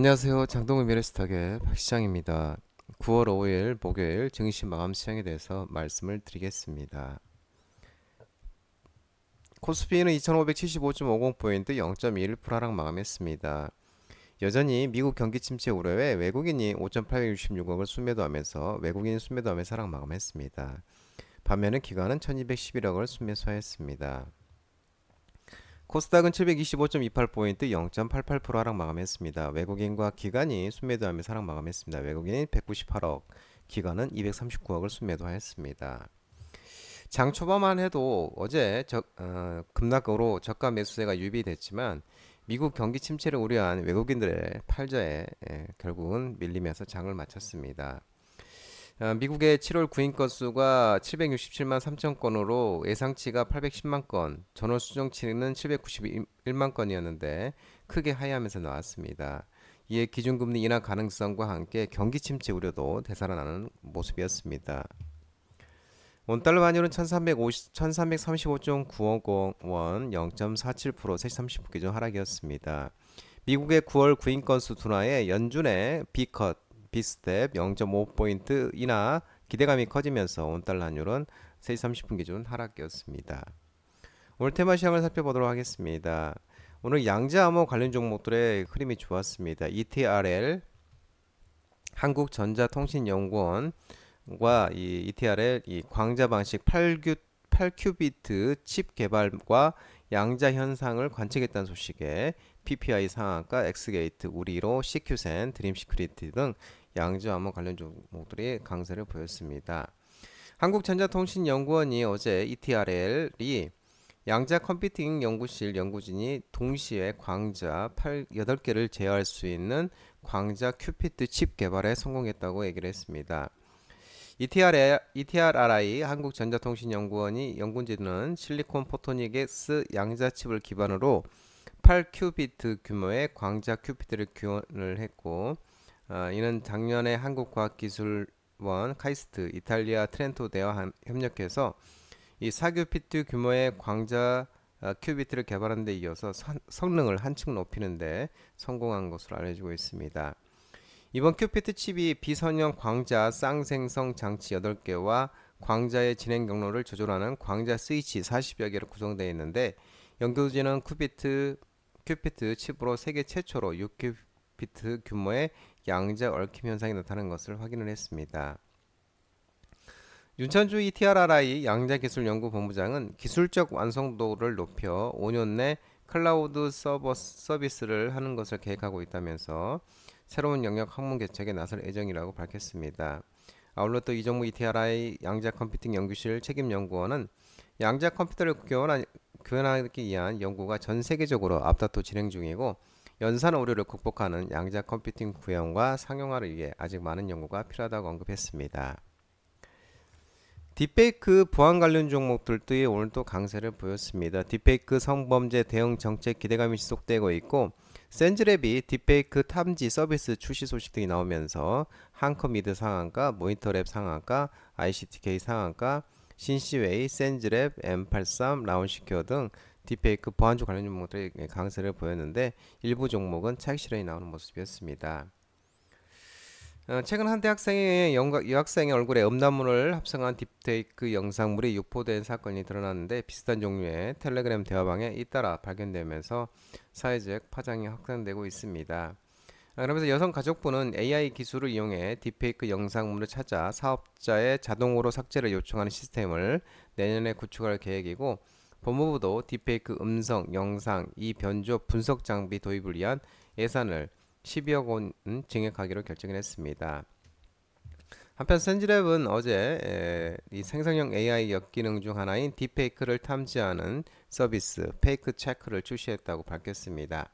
안녕하세요. 장동훈 미래스탁의 박시장입니다. 9월 5일 목요일 증시 마감 시장에 대해서 말씀을 드리겠습니다. 코스피는 2575.50포인트 0.21% 하락 마감했습니다. 여전히 미국 경기 침체 우려에 외국인이 5,866억을 순매도하면서 외국인 순매도하면서 하락 마감했습니다. 반면에 기관은 1,211억을 순매수했습니다. 코스닥은 725.28포인트 0.88% 하락 마감했습니다. 외국인과 기관이 순매도하면서 하락 마감했습니다. 외국인이 198억, 기관은 239억을 순매도하였습니다. 장 초반만 해도 어제 급락으로 저가 매수세가 유입됐지만 미국 경기 침체를 우려한 외국인들의 팔자에 결국은 밀리면서 장을 마쳤습니다. 미국의 7월 구인 건수가 767만 3천 건으로 예상치가 810만 건, 전월 수정치는 791만 건이었는데 크게 하회하면서 나왔습니다. 이에 기준금리 인하 가능성과 함께 경기 침체 우려도 되살아나는 모습이었습니다. 원달러 환율은 1335.9억 원, 0.47% 세시 30분 기준 하락이었습니다. 미국의 9월 구인 건수 둔화에 연준의 B컷 비스텝 0.5포인트 인하 기대감이 커지면서 원달러 환율은 3시 30분 기준 하락이었습니다. 오늘 테마 시장을 살펴보도록 하겠습니다. 오늘 양자암호 관련 종목들의 흐름이 좋았습니다. ETRL 한국전자통신연구원과 이 ETRL 이 광자 방식 8큐비트 칩 개발과 양자 현상을 관측했다는 소식에 PPI 상한가, 엑스게이트, 우리로, CQ센, 드림시크리티 등 양자암호 관련 종목들이 강세를 보였습니다. 한국전자통신연구원이 어제 ETRL이 양자 컴퓨팅 연구실 연구진이 동시에 광자 8개를 제어할 수 있는 광자 큐피트 칩 개발에 성공했다고 얘기를 했습니다. ETRI 한국전자통신연구원이 연구진은 실리콘 포토닉스 양자칩을 기반으로 8큐비트 규모의 광자 큐피트를 기원을 했고 이는 작년에 한국과학기술원 카이스트 이탈리아 트렌토 대와 협력해서 이 4큐비트 규모의 광자 큐비트를 개발하는 데 이어서 성능을 한층 높이는 데 성공한 것으로 알려지고 있습니다. 이번 큐피트 칩이 비선형 광자 쌍생성 장치 8개와 광자의 진행 경로를 조절하는 광자 스위치 40여 개로 구성되어 있는데 연구진은 큐피트 칩으로 세계 최초로 6큐피트 규모의 양자 얽힘 현상이 나타나는 것을 확인을 했습니다. 윤찬주 ETRI 양자기술연구본부장은 기술적 완성도를 높여 5년 내 클라우드 서비스를 하는 것을 계획하고 있다면서 새로운 영역 학문 개척에 나설 예정이라고 밝혔습니다. 아울러 또 이정무 ETRI 양자컴퓨팅 연구실 책임연구원은 양자 컴퓨터를 구현하기 위한 연구가 전 세계적으로 앞다퉈 진행 중이고 연산 오류를 극복하는 양자 컴퓨팅 구현과 상용화를 위해 아직 많은 연구가 필요하다고 언급했습니다. 딥페이크 보안 관련 종목들도 오늘 또 강세를 보였습니다. 딥페이크 성범죄 대응 정책 기대감이 지속되고 있고 센즈랩이 딥페이크 탐지 서비스 출시 소식 등이 나오면서 한컴미드 상한가, 모니터랩 상한가, ICTK 상한가, 신시웨이, 센즈랩, M83, 라운시큐어 등 딥페이크 보안주 관련 종목들이 강세를 보였는데 일부 종목은 차익 실현이 나오는 모습이었습니다. 최근 한 대학생의 여학생의 얼굴에 음란물을 합성한 딥페이크 영상물이 유포된 사건이 드러났는데 비슷한 종류의 텔레그램 대화방에 잇따라 발견되면서 사회적 파장이 확산되고 있습니다. 그러면서 여성가족부는 AI 기술을 이용해 딥페이크 영상물을 찾아 사업자의 자동으로 삭제를 요청하는 시스템을 내년에 구축할 계획이고 법무부도 딥페이크 음성, 영상, 이 변조 분석 장비 도입을 위한 예산을 12억 원 증액하기로 결정을 했습니다. 한편 센즈랩은 어제 이 생성형 AI 역기능 중 하나인 딥페이크를 탐지하는 서비스 페이크 체크를 출시했다고 밝혔습니다.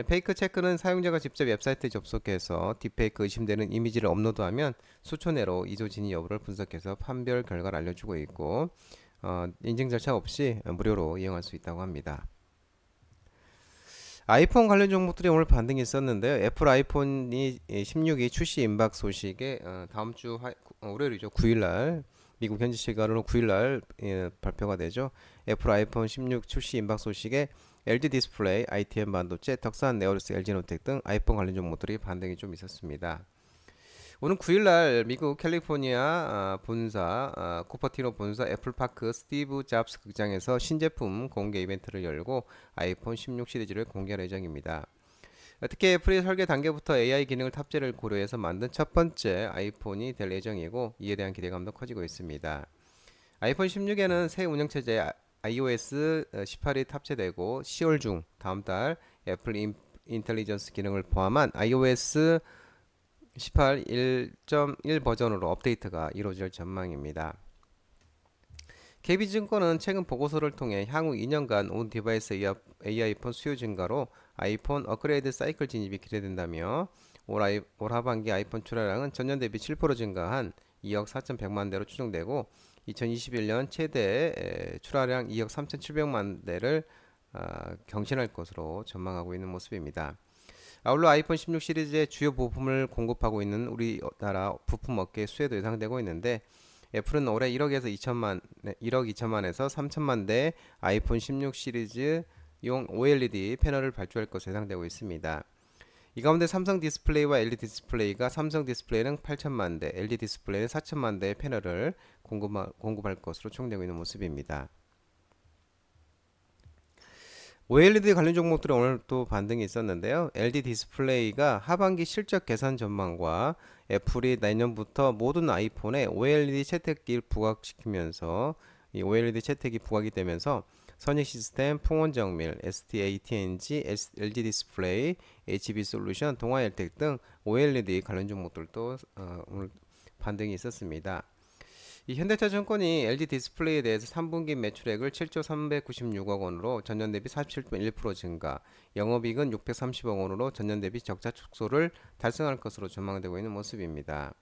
페이크 체크는 사용자가 직접 웹사이트에 접속해서 딥페이크 의심되는 이미지를 업로드하면 수초 내로 이조 진위 여부를 분석해서 판별 결과를 알려주고 있고 인증 절차 없이 무료로 이용할 수 있다고 합니다. 아이폰 관련 종목들이 오늘 반등이 있었는데요. 애플 아이폰이 16이 출시 임박 소식에 다음 주 월요일이죠. 9일날 미국 현지 시간으로 9일날 발표가 되죠. 애플 아이폰 16 출시 임박 소식에 LG 디스플레이, ITM 반도체, 덕산 네오리스, LG노텍 등 아이폰 관련 종목들이 반등이 좀 있었습니다. 오는 9일날 미국 캘리포니아 본사 쿠퍼티노 본사 애플파크 스티브 잡스 극장에서 신제품 공개 이벤트를 열고 아이폰 16 시리즈를 공개할 예정입니다. 특히 애플이 설계 단계부터 AI 기능을 탑재를 고려해서 만든 첫 번째 아이폰이 될 예정이고 이에 대한 기대감도 커지고 있습니다. 아이폰 16에는 새 운영체제 iOS 18이 탑재되고 10월 중 다음 달 애플 인텔리전스 기능을 포함한 iOS 18 1.1 버전으로 업데이트가 이루어질 전망입니다. KB증권은 최근 보고서를 통해 향후 2년간 온 디바이스 AI폰 수요 증가로 아이폰 업그레이드 사이클 진입이 기대된다며 올 하반기 아이폰 출하량은 전년 대비 7% 증가한 2억 4,100만 대로 추정되고 2021년 최대 출하량 2억 3,700만 대를 경신할 것으로 전망하고 있는 모습입니다. 아울러 아이폰 16 시리즈의 주요 부품을 공급하고 있는 우리나라 부품 업계의 수혜도 예상되고 있는데 애플은 올해 1억 2천만에서 3천만 대 아이폰 16 시리즈용 OLED 패널을 발주할 것으로 예상되고 있습니다. 이 가운데 삼성 디스플레이와 LG 디스플레이가 삼성 디스플레이는 8천만 대, LG 디스플레이는 4천만 대의 패널을 공급할 것으로 추정되고 있는 모습입니다. OLED 관련 종목들은 오늘 또 반등이 있었는데요. LG 디스플레이가 하반기 실적 개선 전망과 애플이 내년부터 모든 아이폰에 OLED 채택기를 부각시키면서 이 OLED 채택이 부각이 되면서 선익시스템, 풍원정밀, ST AT&G, LG 디스플레이, HB솔루션, 동아엘텍 등 OLED 관련 종목들도 오늘 반등이 있었습니다. 이 현대차증권이 LG 디스플레이에 대해서 3분기 매출액을 7조 396억 원으로 전년 대비 47.1% 증가, 영업이익은 630억 원으로 전년 대비 적자 축소를 달성할 것으로 전망되고 있는 모습입니다.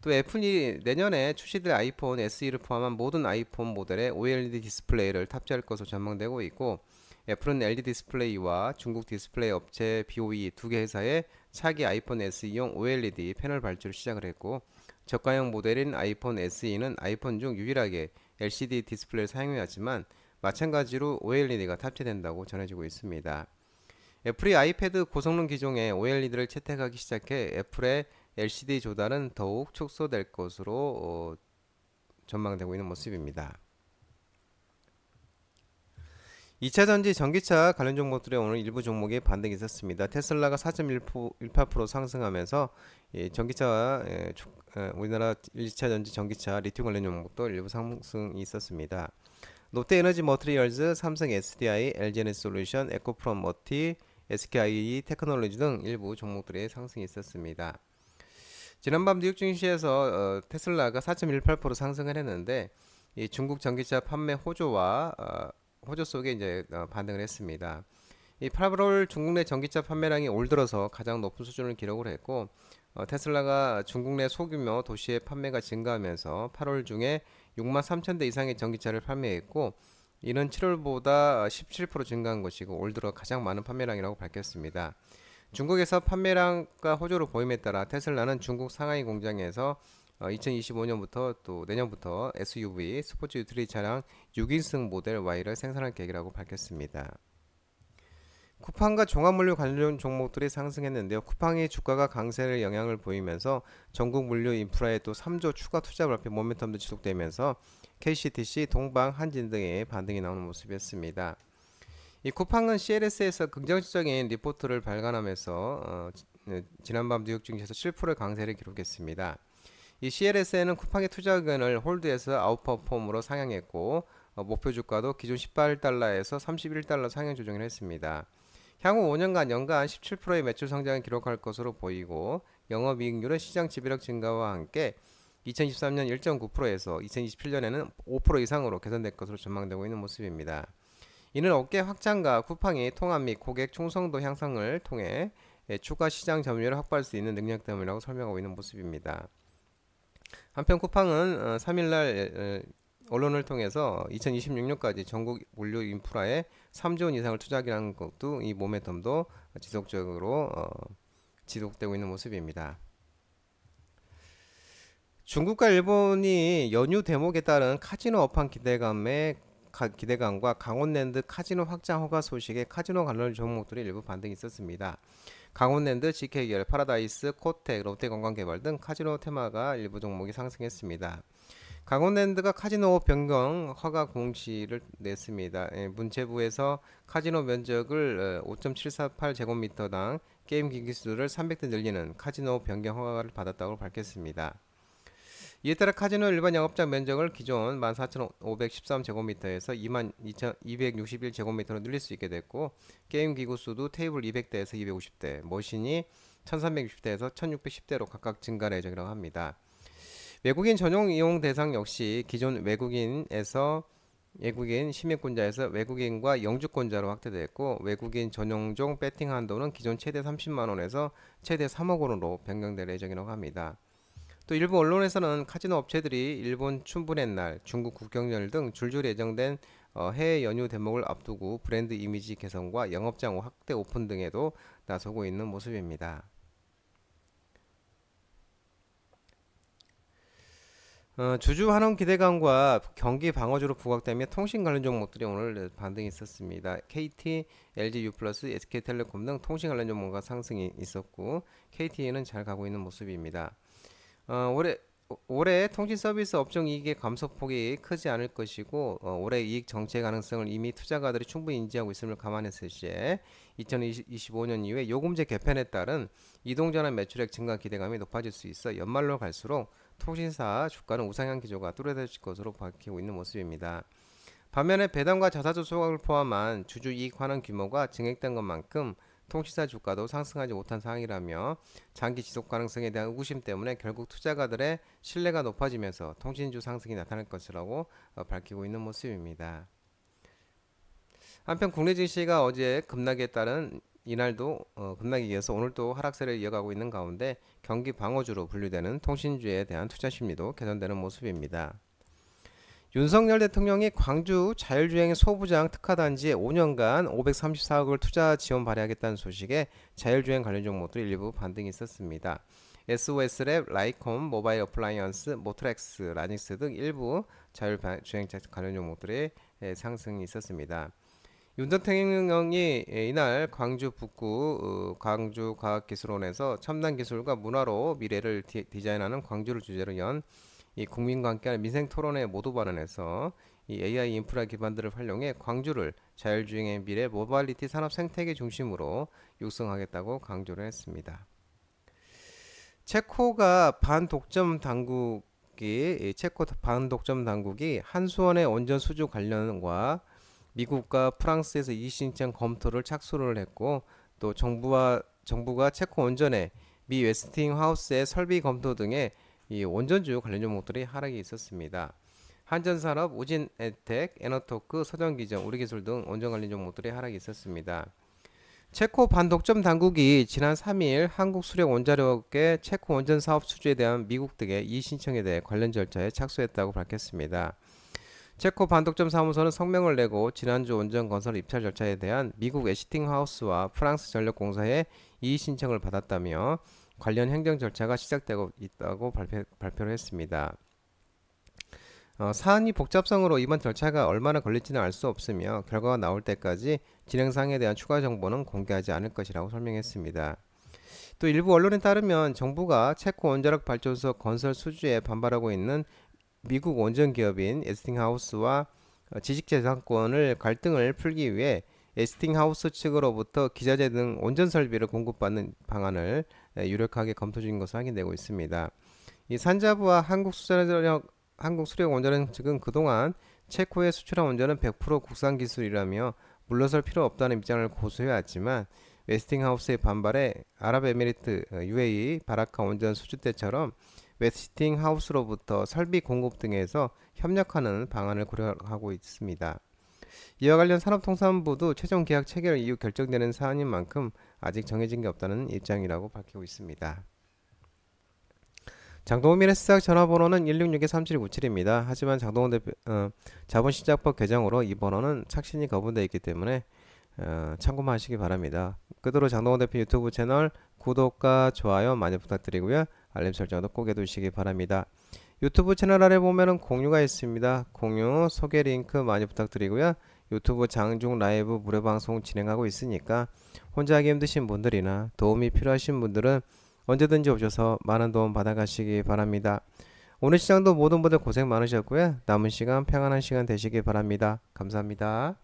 또 애플이 내년에 출시될 아이폰 SE를 포함한 모든 아이폰 모델에 OLED 디스플레이를 탑재할 것으로 전망되고 있고 애플은 LG 디스플레이와 중국 디스플레이 업체 BOE 두 개 회사의 차기 아이폰 SE용 OLED 패널 발주를 시작을 했고 저가형 모델인 아이폰 SE는 아이폰 중 유일하게 LCD 디스플레이를 사용해왔지만 마찬가지로 OLED가 탑재된다고 전해지고 있습니다. 애플이 아이패드 고성능 기종에 OLED를 채택하기 시작해 애플의 LCD 조달은 더욱 축소될 것으로 전망되고 있는 모습입니다. 2차전지 전기차 관련 종목들의 오늘 일부 종목에 반등이 있었습니다. 테슬라가 4.18% 상승하면서 전기차 우리나라 1차전지 전기차 리튬 관련 종목도 일부 상승이 있었습니다. 롯데에너지 머티리얼즈, 삼성 SDI, LG에너지솔루션, 에코프롬 머티, SKI 테크놀로지 등 일부 종목들의 상승이 있었습니다. 지난밤 뉴욕 증시에서 테슬라가 4.18% 상승을 했는데 이 중국 전기차 판매 호조 속에 이제 반등을 했습니다. 이 8월 중국 내 전기차 판매량이 올 들어서 가장 높은 수준을 기록을 했고 테슬라가 중국 내 소규모 도시의 판매가 증가하면서 8월 중에 6만 3천 대 이상의 전기차를 판매했고 이는 7월보다 17% 증가한 것이고 올 들어 가장 많은 판매량이라고 밝혔습니다. 중국에서 판매량과 호조를 보임에 따라 테슬라는 중국 상하이 공장에서 2025년부터 또 내년부터 SUV 스포츠 유틸리티 차량 6인승 모델 Y를 생산할 계획이라고 밝혔습니다. 쿠팡과 종합물류 관련 종목들이 상승했는데요. 쿠팡이 주가가 강세를 영향을 보이면서 전국 물류 인프라에 또 3조 추가 투자 발표 모멘텀도 지속되면서 KCTC, 동방, 한진 등의 반등이 나오는 모습이었습니다. 이 쿠팡은 CLS에서 긍정적인 리포트를 발간하면서 지난밤 뉴욕 증시에서 7%의 강세를 기록했습니다. 이 CLS에는 쿠팡의 투자 의견을 홀드해서 아웃퍼폼으로 상향했고 목표 주가도 기존 18달러에서 31달러 상향 조정을 했습니다. 향후 5년간 연간 17%의 매출 성장을 기록할 것으로 보이고 영업이익률은 시장 지배력 증가와 함께 2023년 1.9%에서 2027년에는 5% 이상으로 개선될 것으로 전망되고 있는 모습입니다. 이는 업계 확장과 쿠팡이 통합 및 고객 충성도 향상을 통해 추가 시장 점유율을 확보할 수 있는 능력 때문이라고 설명하고 있는 모습입니다. 한편 쿠팡은 3일날 언론을 통해서 2026년까지 전국 물류 인프라에 3조 원 이상을 투자하기라는 것도 이 모멘텀도 지속적으로 지속되고 있는 모습입니다. 중국과 일본이 연휴 대목에 따른 카지노 업황 기대감과 강원랜드 카지노 확장 허가 소식에 카지노 관련 종목들이 일부 반등이 있었습니다. 강원랜드, GK기업, 파라다이스, 코텍, 롯데관광개발 등 카지노 테마가 일부 종목이 상승했습니다. 강원랜드가 카지노 변경 허가 공시를 냈습니다. 문체부에서 카지노 면적을 5.748제곱미터당 게임 기기 수를 300대 늘리는 카지노 변경 허가를 받았다고 밝혔습니다. 이에 따라 카지노 일반 영업장 면적을 기존 14,513제곱미터에서 22,261제곱미터로 늘릴 수 있게 됐고, 게임 기구 수도 테이블 200대에서 250대, 머신이 1360대에서 1610대로 각각 증가할 예정이라고 합니다. 외국인 전용 이용 대상 역시 기존 외국인 시민권자에서 외국인과 영주권자로 확대됐고, 외국인 전용종 배팅 한도는 기존 최대 30만원에서 최대 3억 원으로 변경될 예정이라고 합니다. 또 일부 언론에서는 카지노 업체들이 일본 춘불의 날, 중국 국경절 등 줄줄이 예정된 해외 연휴 대목을 앞두고 브랜드 이미지 개선과 영업장 확대 오픈 등에도 나서고 있는 모습입니다. 주주 환원 기대감과 경기 방어주로 부각되며 통신 관련 종목들이 오늘 반등이 있었습니다. KT, LG U+, SK텔레콤 등 통신 관련 종목과 상승이 있었고, KT는 잘 가고 있는 모습입니다. 올해 통신 서비스 업종 이익의 감소폭이 크지 않을 것이고, 올해 이익 정체 가능성을 이미 투자가들이 충분히 인지하고 있음을 감안했을 시에 2025년 이후에 요금제 개편에 따른 이동전환 매출액 증가 기대감이 높아질 수 있어 연말로 갈수록 통신사 주가는 우상향 기조가 뚜렷해질 것으로 밝히고 있는 모습입니다. 반면에 배당과 자사주 소각을 포함한 주주 이익 환원 규모가 증액된 것만큼 통신사 주가도 상승하지 못한 상황이라며 장기 지속 가능성에 대한 의구심 때문에 결국 투자가들의 신뢰가 높아지면서 통신주 상승이 나타날 것이라고 밝히고 있는 모습입니다. 한편 국내 증시가 어제 급락에 따른 이날도 급락에 이어서 오늘도 하락세를 이어가고 있는 가운데 경기 방어주로 분류되는 통신주에 대한 투자 심리도 개선되는 모습입니다. 윤석열 대통령이 광주 자율주행 소부장 특화단지에 5년간 534억을 투자 지원 발휘하겠다는 소식에 자율주행 관련 종목들이 일부 반등이 있었습니다. SOS랩, 라이콤, 모바일 어플라이언스, 모트렉스, 라닉스 등 일부 자율주행 관련 종목들의 상승이 있었습니다. 윤 대통령이 이날 광주 북구 광주과학기술원에서 첨단 기술과 문화로 미래를 디자인하는 광주를 주제로 연 이 국민과 함께하는 민생 토론회 모두 발언에서 이 AI 인프라 기반들을 활용해 광주를 자율주행의 미래 모빌리티 산업 생태계 중심으로 육성하겠다고 강조를 했습니다. 체코 반독점 당국이 한수원의 원전 수주 관련과 미국과 프랑스에서 이의신청 검토를 착수를 했고, 또 정부가 체코 원전의 미 웨스팅하우스의 설비 검토 등의 이 원전주 관련 종목들이 하락이 있었습니다. 한전산업, 우진에텍, 에너토크, 서전기전, 우리기술 등 원전 관련 종목들이 하락이 있었습니다. 체코 반독점 당국이 지난 3일 한국수력 원자력의 체코 원전 사업 수주에 대한 미국 등의 이의 신청에 대해 관련 절차에 착수했다고 밝혔습니다. 체코 반독점 사무소는 성명을 내고 지난주 원전 건설 입찰 절차에 대한 미국 웨스팅하우스와 프랑스 전력공사의 이의 신청을 받았다며 관련 행정 절차가 시작되고 있다고 발표를 했습니다. 사안이 복잡성으로 이번 절차가 얼마나 걸릴지는 알 수 없으며 결과가 나올 때까지 진행 사항에 대한 추가 정보는 공개하지 않을 것이라고 설명했습니다. 또 일부 언론에 따르면 정부가 체코 원자력 발전소 건설 수주에 반발하고 있는 미국 원전 기업인 웨스팅하우스와 지식재산권을 갈등을 풀기 위해 웨스팅하우스 측으로부터 기자재 등 원전 설비를 공급받는 방안을 유력하게 검토 중인 것으로 확인되고 있습니다. 이 산자부와 한국수력원자력 측은 그동안 체코에 수출한 원전은 100% 국산 기술이라며 물러설 필요 없다는 입장을 고수해왔지만, 웨스팅하우스의 반발에 아랍에미리트, UAE, 바라카 원전 수주 때처럼 웨스팅하우스로부터 설비 공급 등에서 협력하는 방안을 고려하고 있습니다. 이와 관련 산업통상부도 최종 계약 체결 이후 결정되는 사안인 만큼 아직 정해진 게 없다는 입장이라고 밝히고 있습니다. 장동훈 미래시작 전화번호는 166-3797입니다. 하지만 장동훈 대표 자본시장법 개정으로 이 번호는 착신이 거부되어 있기 때문에 참고만 하시기 바랍니다. 끝으로 장동훈 대표 유튜브 채널 구독과 좋아요 많이 부탁드리고요. 알림 설정도 꼭 해두시기 바랍니다. 유튜브 채널 아래 보면은 공유가 있습니다. 공유 소개 링크 많이 부탁드리고요. 유튜브 장중 라이브 무료 방송 진행하고 있으니까 혼자 하기 힘드신 분들이나 도움이 필요하신 분들은 언제든지 오셔서 많은 도움 받아가시기 바랍니다. 오늘 시장도 모든 분들 고생 많으셨고요. 남은 시간 평안한 시간 되시기 바랍니다. 감사합니다.